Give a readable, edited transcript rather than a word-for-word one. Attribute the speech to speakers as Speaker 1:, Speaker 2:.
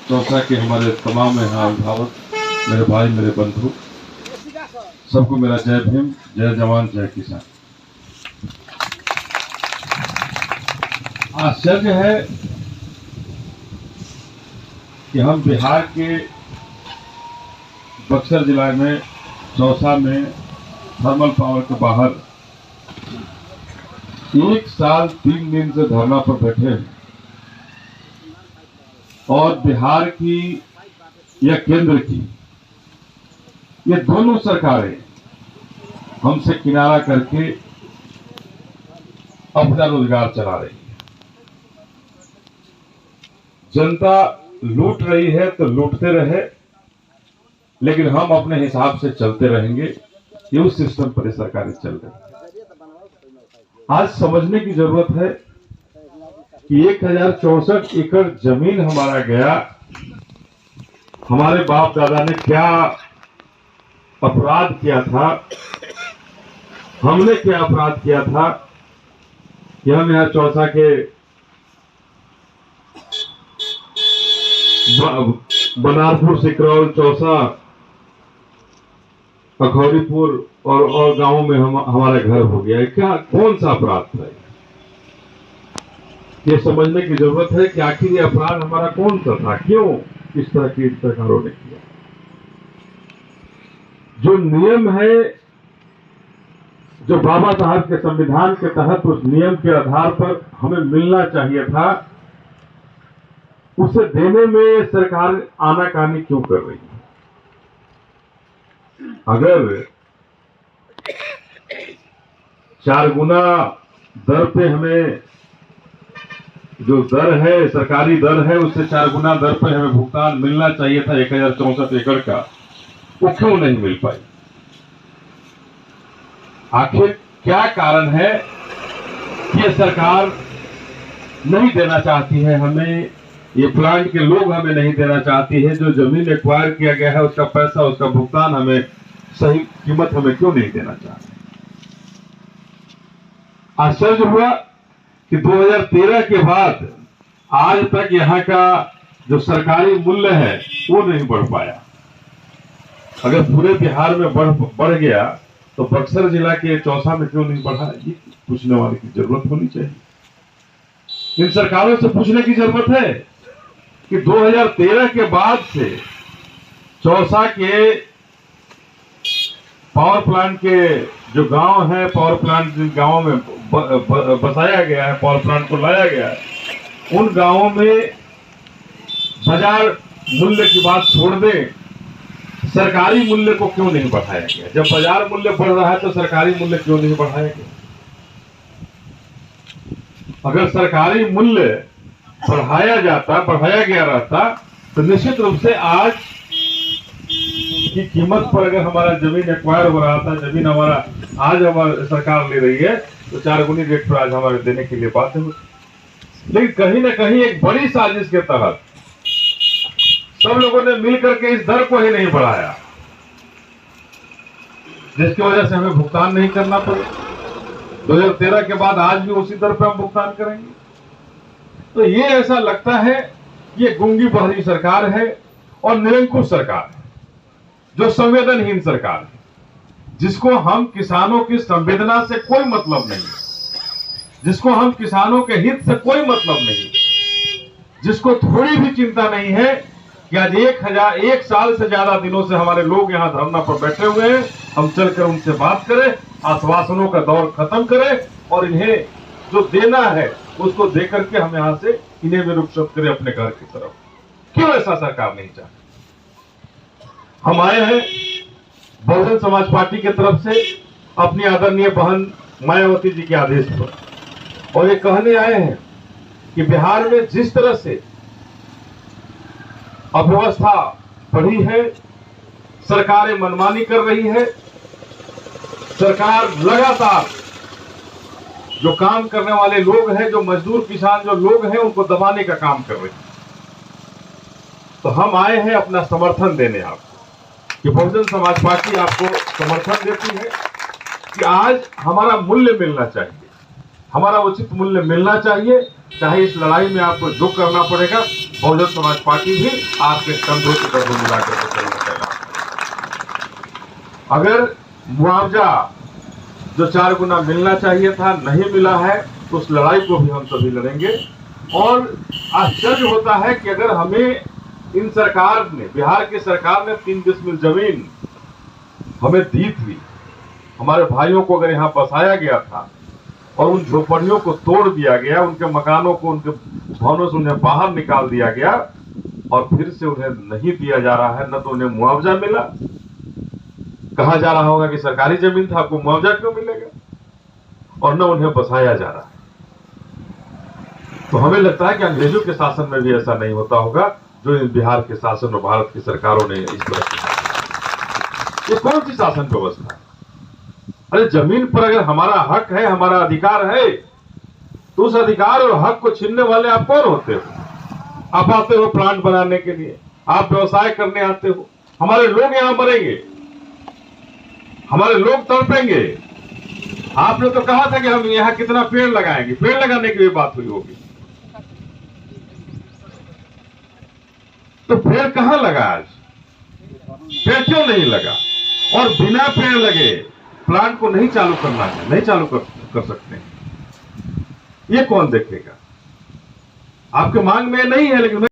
Speaker 1: चौसा के हमारे तमाम यहाँ अभिभावक, मेरे भाई, मेरे बंधु, सबको मेरा जय भीम, जय जवान, जय किसान। आश्चर्य है कि हम बिहार के बक्सर जिला में चौसा में थर्मल पावर के बाहर 1 साल 3 दिन से धरना पर बैठे हैं और बिहार की या केंद्र की ये दोनों सरकारें हमसे किनारा करके अपना रोजगार चला रही है। जनता लूट रही है तो लूटते रहे, लेकिन हम अपने हिसाब से चलते रहेंगे। ये उस सिस्टम पर सरकारें चल रही है। आज समझने की जरूरत है कि 1064 एकड़ जमीन हमारा गया। हमारे बाप दादा ने क्या अपराध किया था, हमने क्या अपराध किया था कि हम यहाँ चौसा के बनारपुर, सिकरौल, चौसा, अखौरीपुर और गांवों में हमारा घर हो गया है। क्या कौन सा अपराध था? ये समझने की जरूरत है कि आखिर ये अपराध हमारा कौन सा था, क्यों इस तरह की सरकारों ने किया। जो नियम है, जो बाबा साहब के संविधान के तहत उस नियम के आधार पर हमें मिलना चाहिए था, उसे देने में सरकार आनाकानी क्यों कर रही है? अगर 4 गुना दर पे हमें जो दर है, सरकारी दर है, उससे 4 गुना दर पे हमें भुगतान मिलना चाहिए था 1064 एकड़ का, वो क्यों नहीं मिल पाई? आखिर क्या कारण है कि ये सरकार नहीं देना चाहती है हमें? ये प्लांट के लोग हमें नहीं देना चाहती है। जो जमीन एक्वायर किया गया है उसका पैसा, उसका भुगतान हमें, सही कीमत हमें क्यों नहीं देना चाहते? आश्चर्य हुआ कि 2013 के बाद आज तक यहाँ का जो सरकारी मूल्य है वो नहीं बढ़ पाया। अगर पूरे बिहार में बढ़ गया तो बक्सर जिला के चौसा में क्यों नहीं बढ़ा? ये पूछने वाले की जरूरत होनी चाहिए। इन सरकारों से पूछने की जरूरत है कि 2013 के बाद से चौसा के पावर प्लांट के जो गांव है, पावर प्लांट जिन गांवों में बसाया गया है, पावर प्लांट को लाया गया है, उन गांवों में बाजार मूल्य की बात छोड़ दें, सरकारी मूल्य को क्यों नहीं बढ़ाया गया? जब बाजार मूल्य बढ़ रहा है तो सरकारी मूल्य क्यों नहीं बढ़ाया गया? अगर सरकारी मूल्य बढ़ाया गया रहता तो निश्चित रूप से आज की कीमत पर अगर हमारा जमीन एक्वायर हो रहा था, जमीन हमारा आज हमारी सरकार ले रही है, तो 4 गुनी रेट पर आज हमारे देने के लिए बात है। लेकिन कहीं ना कहीं एक बड़ी साजिश के तहत सब लोगों ने मिलकर के इस दर को ही नहीं बढ़ाया, जिसकी वजह से हमें भुगतान नहीं करना पड़े। 2013 के बाद आज भी उसी दर पर हम भुगतान करेंगे। तो ये ऐसा लगता है कि ये गूंगी बहरी सरकार है और निरंकुश सरकार है, जो संवेदनहीन सरकार है, जिसको हम किसानों की संवेदना से कोई मतलब नहीं, जिसको हम किसानों के हित से कोई मतलब नहीं, जिसको थोड़ी भी चिंता नहीं है कि आज 1 साल से ज्यादा दिनों से हमारे लोग यहाँ धरना पर बैठे हुए हैं, हम चलकर उनसे बात करें, आश्वासनों का दौर खत्म करें और इन्हें जो देना है उसको देकर के हम यहाँ से इन्हें भी रुखसत करें अपने घर की तरफ। क्यों ऐसा सरकार नहीं चाहती? हम आए हैं बहुजन समाज पार्टी की तरफ से अपनी आदरणीय बहन मायावती जी के आदेश पर, और ये कहने आए हैं कि बिहार में जिस तरह से अव्यवस्था बढ़ी है, सरकारें मनमानी कर रही है, सरकार लगातार जो काम करने वाले लोग हैं, जो मजदूर किसान जो लोग हैं, उनको दबाने का काम कर रही है। तो हम आए हैं अपना समर्थन देने आपको, कि बहुजन समाज पार्टी आपको समर्थन देती है कि आज हमारा मूल्य मिलना चाहिए, हमारा उचित मूल्य मिलना चाहिए। चाहे इस लड़ाई में आपको जो करना पड़ेगा बहुजन समाज पार्टी भी आपके कंधों से कंधों मिलाकर के चलना तैयार। अगर मुआवजा जो 4 गुना मिलना चाहिए था नहीं मिला है तो उस लड़ाई को भी हम सभी लड़ेंगे। और आश्चर्य होता है कि अगर हमें इन सरकार ने, बिहार की सरकार ने 3 डिसमिल जमीन हमें दी थी, हमारे भाइयों को अगर यहाँ बसाया गया था और उन झोपड़ियों को तोड़ दिया गया, उनके मकानों को, उनके भवनों से उन्हें बाहर निकाल दिया गया और फिर से उन्हें नहीं दिया जा रहा है, न तो उन्हें मुआवजा मिला। कहा जा रहा होगा कि सरकारी जमीन था, आपको मुआवजा क्यों मिलेगा, और न उन्हें बसाया जा रहा है। तो हमें लगता है कि अंग्रेजों के शासन में भी ऐसा नहीं होता होगा जो इस बिहार के शासन और भारत की सरकारों ने इस तरह की। ये कौन सी शासन व्यवस्था है? अरे जमीन पर अगर हमारा हक है, हमारा अधिकार है, तो उस अधिकार और हक को छीनने वाले आप कौन होते हो? आप आते हो प्लांट बनाने के लिए, आप व्यवसाय करने आते हो, हमारे लोग यहां मरेंगे, हमारे लोग तड़पेंगे। आपने तो कहा था कि हम यहां कितना पेड़ लगाएंगे, पेड़ लगाने की भी बात हुई होगी, तो पेड़ कहां लगा? आज पेड़ क्यों नहीं लगा? और बिना पेड़ लगे प्लांट को नहीं चालू करना है, नहीं चालू कर सकते हैं, ये कौन देखेगा? आपके मांग में नहीं है, लेकिन